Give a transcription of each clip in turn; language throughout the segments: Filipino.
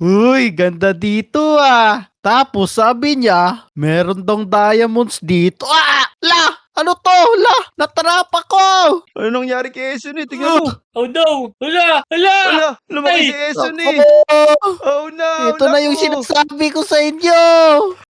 Uy, ganda dito ah. Tapos sabi niya, meron dong diamonds dito. Ah! La! Ano to? La! Natrap ako! Ano nangyari kay Eson eh? Tingnan mo. Uh, Oh no! Hala! Hala! Hala, lumaki si Ay! Eson Nako! eh. Oh no, Ito na yung naku. sinasabi ko sa inyo!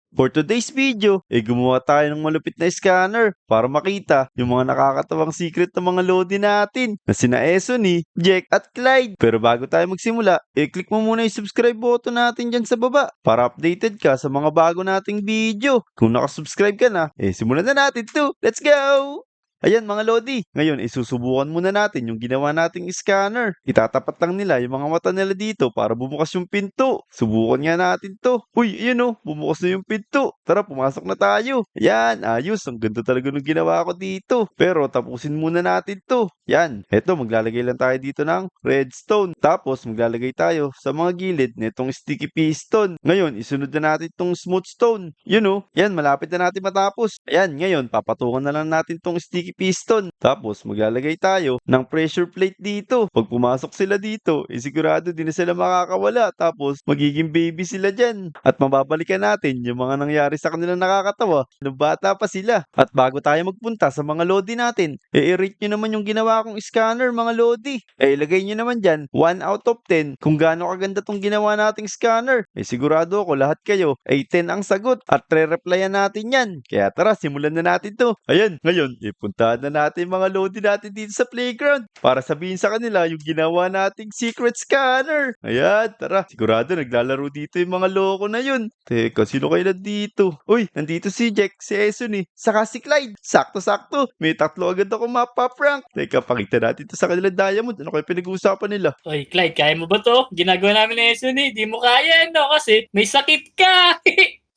For today's video, gumawa tayo ng malupit na scanner para makita yung mga nakakatawang secret ng mga lodi natin na sina Esony, Jack at Clyde. Pero bago tayo magsimula, click mo muna yung subscribe button natin dyan sa baba para updated ka sa mga bago nating video. Kung nakasubscribe ka na, simulan na natin to. Let's go! Ayan mga Lodi, ngayon isusubukan muna natin yung ginawa nating scanner. Itatapat lang nila yung mga mata nila dito para bumukas yung pinto. Subukan nga natin to. Uy, yun oh, bumukas na yung pinto. Tara, pumasok na tayo. Ayan, ayos, ang ganda talaga ng ginawa ko dito. Pero tapusin muna natin to. Yan, eto maglalagay lang tayo dito ng redstone. Tapos maglalagay tayo sa mga gilid nitong sticky piston. Ngayon, isunod na natin tong smooth stone. Yun oh, yan, malapit na natin matapos. Ayan, ngayon, papatungan na lang natin tong sticky piston. Tapos maglalagay tayo ng pressure plate dito. Pag pumasok sila dito, sigurado din na sila makakawala. Tapos magiging baby sila dyan. At mababalikan natin yung mga nangyari sa kanilang nakakatawa nung bata pa sila. At bago tayo magpunta sa mga lodi natin, i-rate nyo naman yung ginawa kong scanner mga lodi. Ilagay nyo naman dyan 1 out of 10 kung gaano kaganda tong ginawa nating scanner. Sigurado ako lahat kayo ay 10 ang sagot at re-replyan natin yan. Kaya tara, simulan na natin to. Ayan, ngayon, puntahan na natin mga lodi natin dito sa playground para sabihin sa kanila yung ginawa nating secret scanner. Ayan, tara. Sigurado naglalaro dito yung mga loko na yun. Teka, sino kayo nandito? Uy, nandito si Jack, si Eson saka si Clyde. Sakto-sakto. May tatlo agad ako mapaprank. Teka, pakita natin to sa kanila Diamond. Ano kayo pinag-uusapan nila? Oy, Clyde, kaya mo ba to? Ginagawa namin na Eson eh. Di mo kaya, no? Kasi may sakit ka!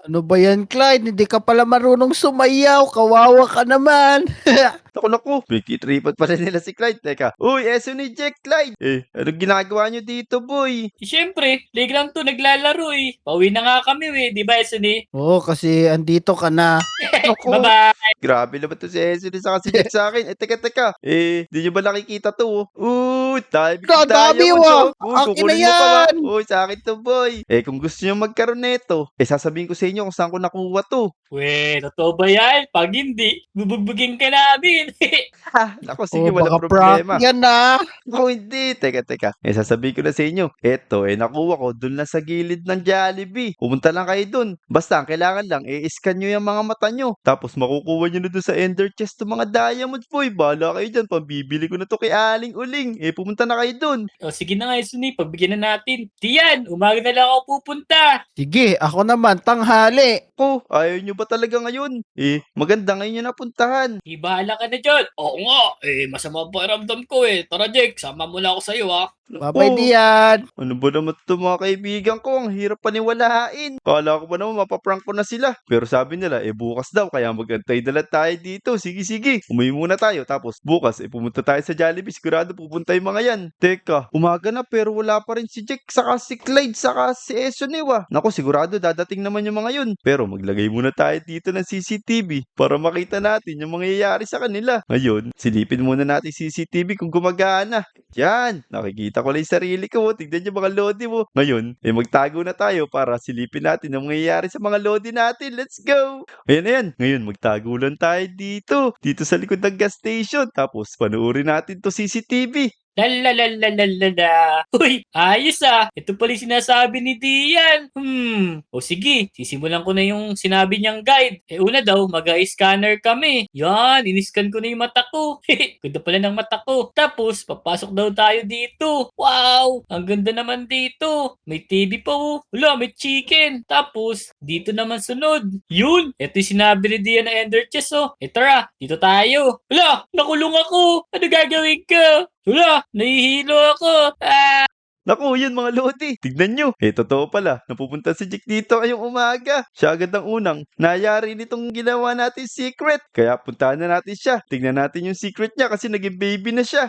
Ano ba yan, Clyde? Hindi ka pala marunong sumayaw. Kawawa ka naman. Naku, pinagtitripan pa rin nila si Clyde. Teka, uy, Eson Jack, Clyde. Anong ginagawa nyo dito, boy? Siyempre, playground to, naglalaro eh. Pauwi na nga kami eh. Di ba, Eson eh? Oo, kasi andito ka na. Naku, Bye-bye! grabe naman to si Eson saka si Jack sa akin. Teka. di nyo ba nakikita to? Tayo Dami diamond ah. Uy, Akin na kukunin mo pa ba? yan. Uy, sa akin to, boy. Kung gusto nyo magkaroon nito, sasabihin ko sa inyo kung saan ko nakuha to. We, totoo ba yan? Pag hindi, bubugbugin ka namin. Naku, sige, Oh, walang baka prank problema. yan ah. Naku, hindi. Teka. Sasabihin ko na sa inyo. Eto, nakuha ko dun lang sa gilid ng Jollibee. Pumunta lang kayo dun. Basta, ang kailangan lang, i-scan nyo yung mga mata nyo. Tapos, makukuha nyo na dun sa ender chest ng mga diamonds, boy. Bahala kayo dyan. Pambibili ko na to kay Aling Uling. Pumunta na kayo dun. O sige na nga, Eson eh. Pagbigyan na natin. Diyan, umaga na lang ako pupunta. Sige, ako naman, tanghali. Ko, ayaw nyo ba talaga ngayon? Maganda ngayon yung napuntahan. Ibahala ka na dyan. Oo nga, masama pa ramdam ko eh. Tara, Jake, sama mo na ako sa'yo ha. Bye-bye Naku, diyan. ano ba naman ito mga kaibigan ko? Ang hirap paniwalain. Kala ko ba naman mapaprank ko na sila. Pero sabi nila, bukas daw. Kaya magantay na lang tayo dito. Sige. Umuwi muna tayo. Tapos bukas, pumunta tayo sa Jollibee. Sigurado pupunta yung mga yan. Teka, umaga na pero wala pa rin si Jack, saka si Clyde, saka si Eson Naku, sigurado dadating naman yung mga yun. Pero maglagay muna tayo dito ng CCTV para makita natin yung mangyayari sa kanila. Ngayon, silipin muna natin CCTV kung gumagana. Yan, nakikita ko lang yung sarili ko. Tignan nyo mga lodi mo. Ngayon, magtago na tayo para silipin natin ang mangyayari sa mga lodi natin. Let's go! Ayan. Ngayon, magtago lang tayo dito. Dito sa likod ng gas station. Tapos, panuorin natin to CCTV. Lalalalalalala. Uy, ayos ah. Ito pala yung sinasabi ni Dian. O sige, sisimulan ko na yung sinabi niyang guide. Una daw, mag-scanner kami. Yan, iniscan ko na yung mata ko. Ganda pala ng mata ko. Tapos, papasok daw tayo dito. Wow, ang ganda naman dito. May TV pa oh. Wala, may chicken. Tapos, dito naman sunod. Yun, ito yung sinabi ni Dian na Ender Chest oh. Tara, dito tayo. Wala, nakulong ako. Ano gagawin ko? Wala, nahihilo ako. Naku, yun mga lodi. Tignan nyo. Totoo pala. Napupunta si Jack dito ngayong umaga. Siya agad ang unang nayari nitong ginawa natin secret. Kaya puntahan na natin siya. Tignan natin yung secret niya kasi naging baby na siya.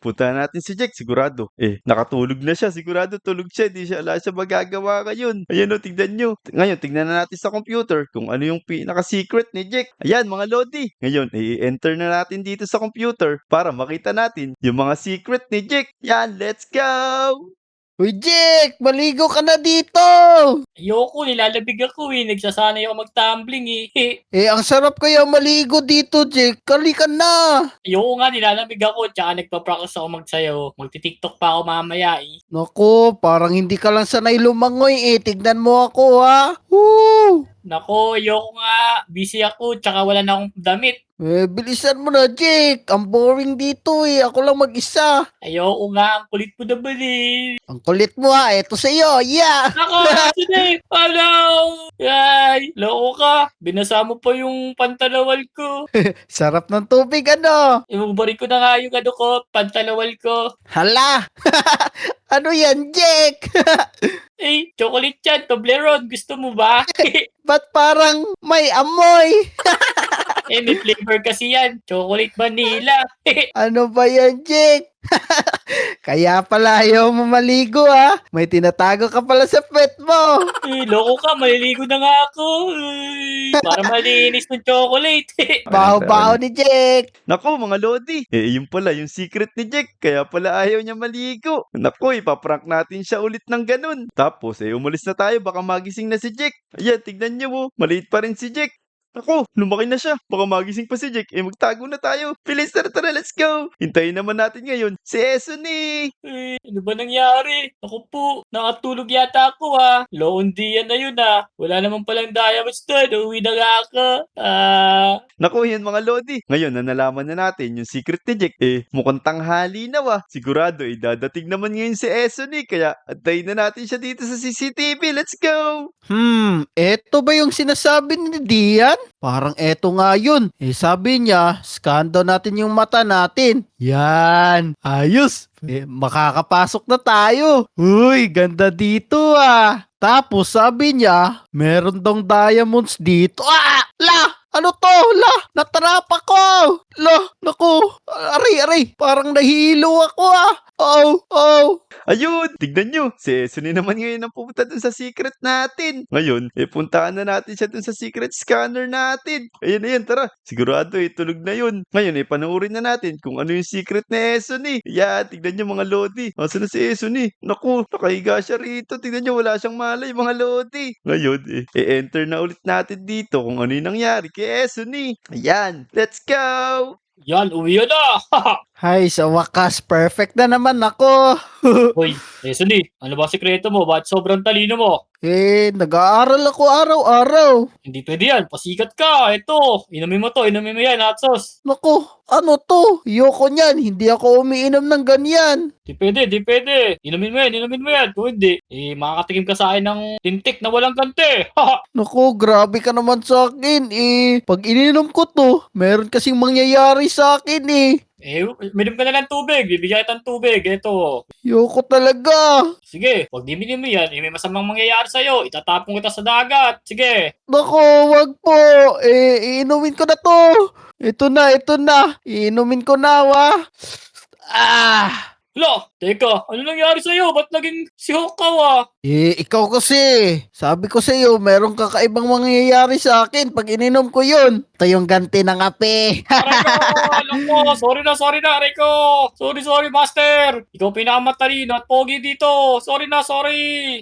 Puntahan natin si Jack. Sigurado. Nakatulog na siya. Sigurado tulog siya. Di siya ala siya magagawa ngayon. Ayan o, tignan nyo. Ngayon, tignan na natin sa computer kung ano yung pinaka-secret ni Jack. Ayan mga lodi. Ngayon, i-enter na natin dito sa computer para makita natin yung mga secret ni Jack. Yan, let's go! Uy, Jake! Maligo ka na dito! Ayoko, nilalabig ako eh. Nagsasanay ako mag-tumbling eh. Eh, ang sarap kaya maligo dito, Jake. Kalika na! Ayoko nga, nilalamig ako. Tsaka nagpa-practice ako magsayaw. Magti-tiktok pa ako mamaya eh. Naku, parang hindi ka lang sanay lumangoy eh. Tignan mo ako ha. Woo! Nako, ayoko nga. Busy ako, tsaka wala na akong damit. Eh, bilisan mo na, Jake. Ang boring dito eh. Ako lang mag-isa. Ayoko nga, ang kulit mo naman eh. Ang kulit mo ha. Eto sa'yo. Yeah! Nako, sige! Hello! Yay! Loko ka! Binasa mo pa yung pantalawal ko. Sarap ng tubig, ano? Ibubari ko na nga yung ano ko, pantalawal ko. Hala! Ano yan, Jake? Eh, chocolate yan, Toblerone. Gusto mo ba? Ba't parang may amoy? Eh, may flavor kasi yan. Chocolate vanilla. Ano ba yan, Jake? Kaya pala ayaw mo maligo ha. May tinatago ka pala sa pet mo. Eh, loko ka. Maliligo na nga ako. Ay, para malinis ng chocolate. Baho-baho ni Jake. Naku, mga Lodi. Yun pala yung secret ni Jack. Kaya pala ayaw niya maligo. Naku, ipaprank natin siya ulit ng ganun. Tapos, umalis na tayo. Baka magising na si Jack. Ayan, tignan niyo mo. Maliit pa rin si Jack. Ako, lumaki na siya. Baka magising pa si Jack. Magtago na tayo. Bilis, tara, let's go. Hintayin naman natin ngayon si Esuni. Ano ba nangyari? Ako po, nakatulog yata ako ha. Loondian na yun ha. Wala naman palang diamonds doon. Uwi na nga ako. Naku, yan mga Lodi. Ngayon na nalaman na natin yung secret ni Jack. Mukhang tanghali na Sigurado, dadating naman ngayon si Esuni. Kaya antayin na natin siya dito sa CCTV. Let's go. Eto ba yung sinasabi ni Dian? Parang eto nga yun. Sabi niya, scan daw natin yung mata natin. Yan. Ayos. Makakapasok na tayo. Uy, ganda dito ah. Tapos sabi niya, meron daw diamonds dito. La! Ano to? La! Natrap ako! La! Naku! Aray! Parang nahilo ako ah! Oh! Ayun, tignan nyo. Si Esuni naman ngayon ang pumunta dun sa secret natin. Ngayon, puntaan na natin siya dun sa secret scanner natin. Ayan, tara. Sigurado, tulog na yun. Ngayon, panoorin na natin kung ano yung secret ni Esuni. Yan, tignan nyo mga Lodi. Asa na si Esuni? Naku, nakahiga siya rito. Tignan nyo, wala siyang malay mga Lodi. Ngayon, enter na ulit natin dito kung ano yung nangyari kay Esuni. Ayan, let's go! Yan, uwi na. Hay, sa wakas, perfect na naman ako. Hoy, Esuni, ano ba sikreto mo? Ba't sobrang talino mo? Nag-aaral ako araw-araw. Hindi pwede yan. Pasikat ka. Ito. Inumin mo to. Inumin mo yan. Hot sauce. Naku, ano to? Yoko niyan, hindi ako umiinom ng ganyan. Di pwede. Inumin mo yan. Kung hindi, makakatikim ka sa akin ng tintik na walang kante. Naku, grabe ka naman sa akin pag ininom ko to, meron kasing mangyayari sa akin Minom ka na ng tubig. Bibigyan kita ng tubig. Ito. Yoko talaga. Sige, pag di minom mo yan, may masamang mangyayari sa'yo. Itatapon kita sa dagat. Sige. Naku, wag po. Iinumin ko na to. Ito na. Iinumin ko na, Hala, teka, ano nangyari sa'yo? Ba't naging si Hokaw Ikaw kasi. Sabi ko sa iyo, meron kakaibang mangyayari sa akin pag ininom ko yun. Ito yung ganti ng ape. Alam ko, sorry na, Rico. Sorry, master. Ikaw pinakamatalino at pogi dito. Sorry.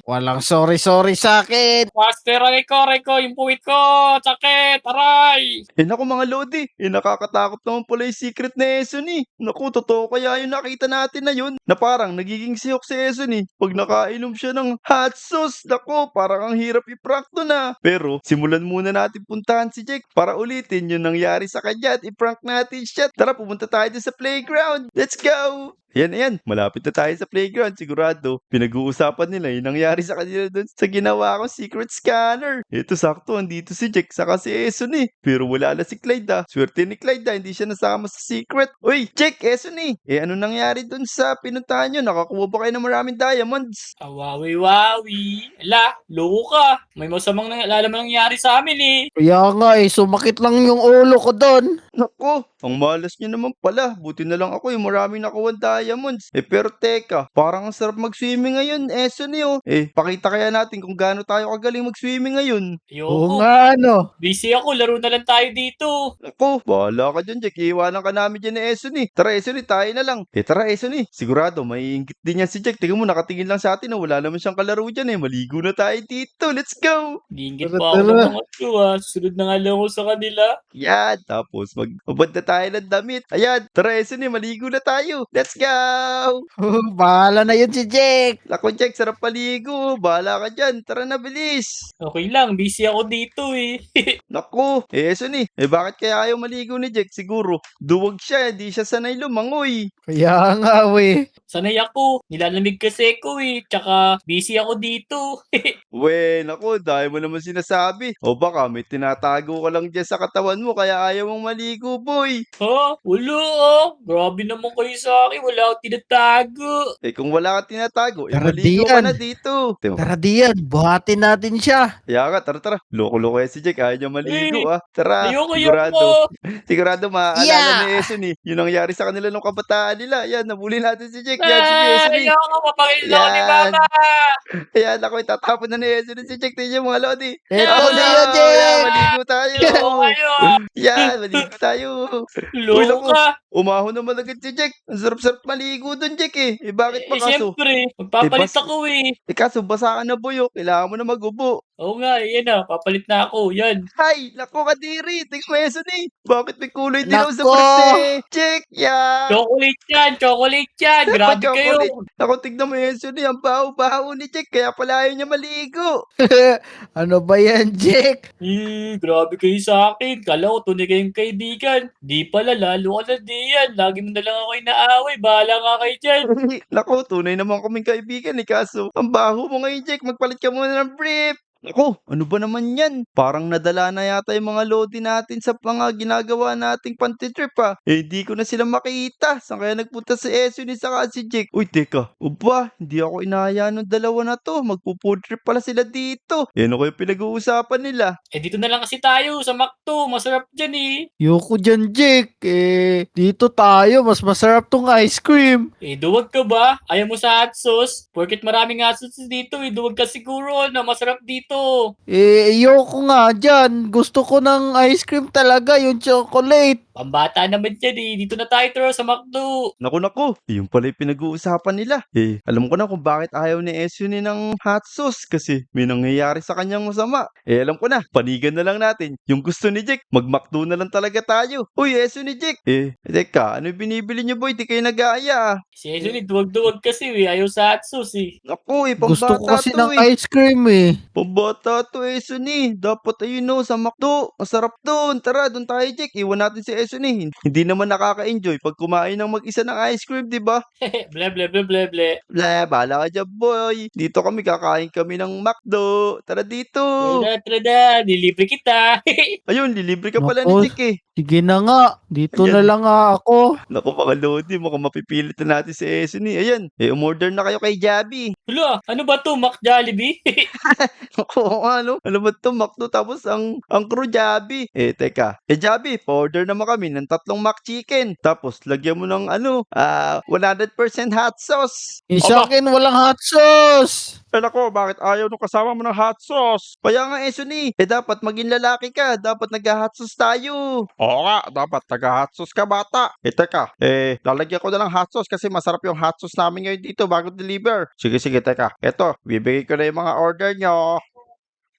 Walang sorry sa akin. Master, Rico, yung puwit ko. Sakit, aray. Naku mga Lodi, nakakatakot naman pala yung secret ni Esuni. Naku, totoo kaya yung nakita natin na yun? Na parang nagiging siyok si Esuni pag nakainom siya ng hot sauce. Naku, parang ang hirap i-prank to na. Pero, simulan muna natin puntahan si Jack para ulitin yung nangyari sa kanya at i-prank natin siya. Tara, pumunta tayo dun sa playground. Let's go! Ayan, malapit na tayo sa playground. Sigurado, pinag-uusapan nila yung nangyari sa kanila doon sa ginawa kong secret scanner. Ito sakto, andito si Jack saka si Esuni. Pero wala na si Clyde Swerte ni Clyde hindi siya nasama sa secret. Uy, Jack, Esuni, ano nangyari doon sa pinuntahan nyo? Nakakuha ba kayo ng maraming diamonds? Wawi. Ala, loko ka. May masamang nangyari sa amin Kaya nga sumakit lang yung ulo ko doon. Naku, ang malas niyo naman pala. Buti na lang ako yung maraming nakuha diamonds. Pero teka, parang ang sarap mag-swimming ngayon. Eso niyo. Pakita kaya natin kung gaano tayo kagaling mag-swimming ngayon. Oo Ayoko. nga, no? Busy ako. Laro na lang tayo dito. Naku, bahala ka dyan, Jack. Iiwanan ka namin dyan ni Eso ni. Tara, Eso ni, tayo na lang. Tara, Eso ni. Sigurado, may inggit din yan si Jack. Tingnan mo, nakatingin lang sa atin. Wala naman siyang kalaro dyan. Maligo na tayo dito. Let's go! Diingit Tara, pa ako ng tara. mga to Susunod na nga lang ako sa kanila. Yan. Tapos, magbabad na tayo ng damit. Ayan. Tara, Eso ni. Maligo na tayo. Let's go! Bahala na yun si Jake. Naku, Jack. Sarap paligo. Bahala ka dyan. Tara na, bilis. Okay lang. Busy ako dito Naku, Eso ni. Bakit kaya ayaw maligo ni Jack? Siguro, duwag siya. Di siya sanay lumangoy. Kaya nga, we. Sanay ako. Nilalamig kasi ako Tsaka busy ako dito. Naku, dahil mo naman sinasabi. O baka may tinatago ka lang dyan sa katawan mo kaya ayaw mong maligo, boy. Ha? Wala Grabe naman kayo sa akin. Wala akong tinatago. Kung wala ka tinatago, Tara, maligo ka Dian. na dito. Tara, Dian. Buhatin natin siya. Kaya ka, tara. Loko-loko yan si Jack. Ayaw niya maligo, Tara, Ayoko. sigurado maaalala Yeah. ni Eso ni. Yung nangyari sa kanila nung kabataan nila. Yan, nabuli natin si Jack. Yan, sige, Eso ni. Ayoko. Papakilala ako ni Yan. Mama. Ayan, ako, itatapon na ni Eso ni si Jack. Tingnan mga lodi. Eto Ako na yun, Jack. Yan, maligo tayo. Ayoko kayo Yan, maligo tayo. Loko naku. ka. Umahon naman agad si Jack. Ang sarap-sarap maligo dun, Jack bakit pa kaso? Siyempre. Magpapalit bas- ako Kaso basa ka na boy, kailangan mo na mag-ubo. Oo nga, yan papalit na ako. Yan. Ay, naku kadiri, tingnan mo Eso ni. Bakit may kulay din ako sa Nako. pulis Jack, yan. Chocolate yan. Grabe kayo. Naku, tignan mo Eso ni, ang baho-baho ni Jack, kaya pala ayaw niya maligo. Ano ba yan, Jake? Grabe kayo sa akin. Kala ko tunay kayong kaibigan. Di pala, lalo ka na diyan. Lagi mo na lang ako inaaway. Bahala nga kayo dyan. Naku, tunay naman kaming kaibigan kaso ang baho mo ngayon Jack, magpalit ka muna ng brief. Naku, ano ba naman yan? Parang nadala na yata yung mga lodi natin sa mga ginagawa nating pantitrip di ko na sila makita. Saan kaya nagpunta si Eso ni saka si Jake? Uy, teka. Hindi ako inaya ng dalawa na to. Magpo-food trip pala sila dito. Ano kayo pinag-uusapan nila? Dito na lang kasi tayo sa McDo. Masarap dyan Yoko dyan, Jake. Dito tayo. Mas masarap tong ice cream. Duwag ka ba? Ayaw mo sa hot sauce? Porket maraming hot sauce dito duwag ka siguro na masarap dito. Ayoko nga dyan. Gusto ko ng ice cream talaga, yung chocolate. Pambata naman dyan Dito na tayo tro sa McDo. Naku. Yung pala yung pinag-uusapan nila. Alam ko na kung bakit ayaw ni Eso ni ng hot sauce kasi may nangyayari sa kanyang masama. Alam ko na, panigan na lang natin. Yung gusto ni Jack, mag-McDo na lang talaga tayo. Uy, Eso ni Jack. Teka, ano yung binibili niyo boy? Di kayo nag-aaya Si Hazel duwag-duwag kasi Ayaw sa hot sauce Naku, Gusto ko pambata kasi to ng ice cream Pambata to Eso ni. Dapat ayun sa McDo. Masarap doon. Tara, doon tayo Jack. Iwan natin si Eso ni. Hindi naman nakaka-enjoy pag kumain ng mag-isa ng ice cream, di ba? ble ble ble ble ble. Bahala ka dyan, boy. Dito kakain kami ng McDo. Tara dito. Trada, nilibre kita. Ayun, lilibre ka pala Naku. ni Jack Sige na nga. Dito Ayan. na lang nga ako. Naku, mga lodi, mukhang mapipilit na natin si Eso ni. Ayan, umorder na kayo kay Jabi. Hala, ano ba to? Mac Jollibee? Oo, ano ba ito, McDo, tapos ang crew Jabi. Teka. Jabi, pa-order naman kami ng 3 McChicken. Tapos, lagyan mo ng 100% hot sauce. Sa akin, walang hot sauce. Nako, bakit ayaw nung kasama mo ng hot sauce? Kaya nga, Eso ni, dapat maging lalaki ka. Dapat nag-hot sauce tayo. Oo nga, dapat nag-hot sauce ka, bata. Teka, lalagyan ko na lang hot sauce kasi masarap yung hot sauce namin ngayon dito bago deliver. Sige, teka. Eto, bibigay ko na yung mga order nyo.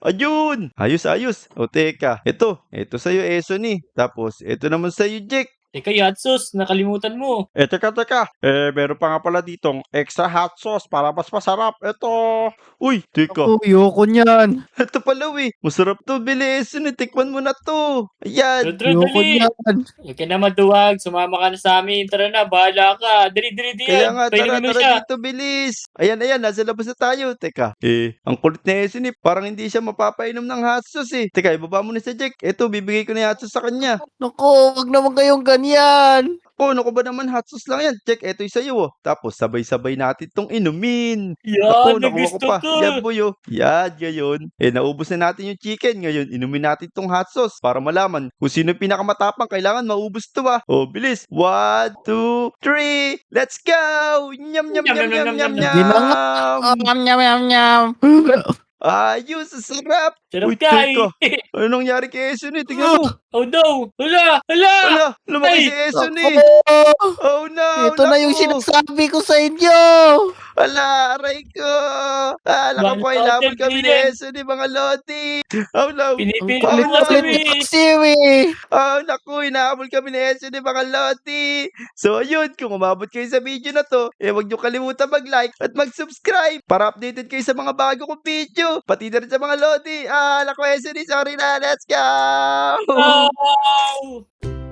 Ayun! Ayos. O teka, ito sa'yo, Eso ni. Tapos, ito naman sa'yo, Jack. Teka, hot sauce, nakalimutan mo. Teka. Meron pa nga pala ditong extra hot sauce para mas masarap. Ito. Uy, teka. Ayoko niyan. Ito pala, masarap to. Bilis, tikman mo na to. Ayan. Ayoko Dali. niyan. Huwag ka na maduwag, sumama ka na sa amin. Tara na, bahala ka. Dali. Kaya nga, Painumin mo tara siya. dito, bilis. Ayan, nasa labas na tayo. Teka, ang kulit na Eso ni, parang hindi siya mapapainom ng hot sauce Teka, ibaba mo na si Jack. Ito, bibigay ko na yung hot sauce sa kanya. Naku, wag naman kayong ganyan. naman yan. Oh, ano ko ba naman, hot sauce lang yan. Check, eto yung sa'yo, oh. Tapos, sabay-sabay natin tong inumin. Yan, Nakuha ko gusto pa. ko. Yan, boy, oh. Yan, ngayon. Naubos na natin yung chicken. Ngayon, inumin natin tong hot sauce para malaman kung sino yung pinakamatapang. Kailangan maubos to, ah. Oh, bilis. 1, 2, 3. Let's go! Nyam, nyam, nyam, nyam, nyam, Sige na nga. nyam. Nyam, nyam, nyam, nyam. Ayos, ang sarap. Sarap Uy, kay. teka. Ano nangyari kay Eson eh? Tingnan mo. Oh no! Hala! Hala! Ala, lumaki Ay, si Eson eh. Ako. Oh no, Ito na yung naku. sinasabi ko sa inyo. Ala, aray ko. Naku po, Mga inabol kami ni Loden, Eson eh, mga lodi. Oh no. Pinipilit Oh, mo no. kami. Kasi eh. Oh, naku, inaabol kami ni Eson eh, mga lodi. So, ayun, kung umabot kayo sa video na to, huwag niyo kalimutan mag-like at mag-subscribe para updated kayo sa mga bago kong video. Pati na rin sa mga lodi. Naku, Eson eh, sorry na, let's go! Wow!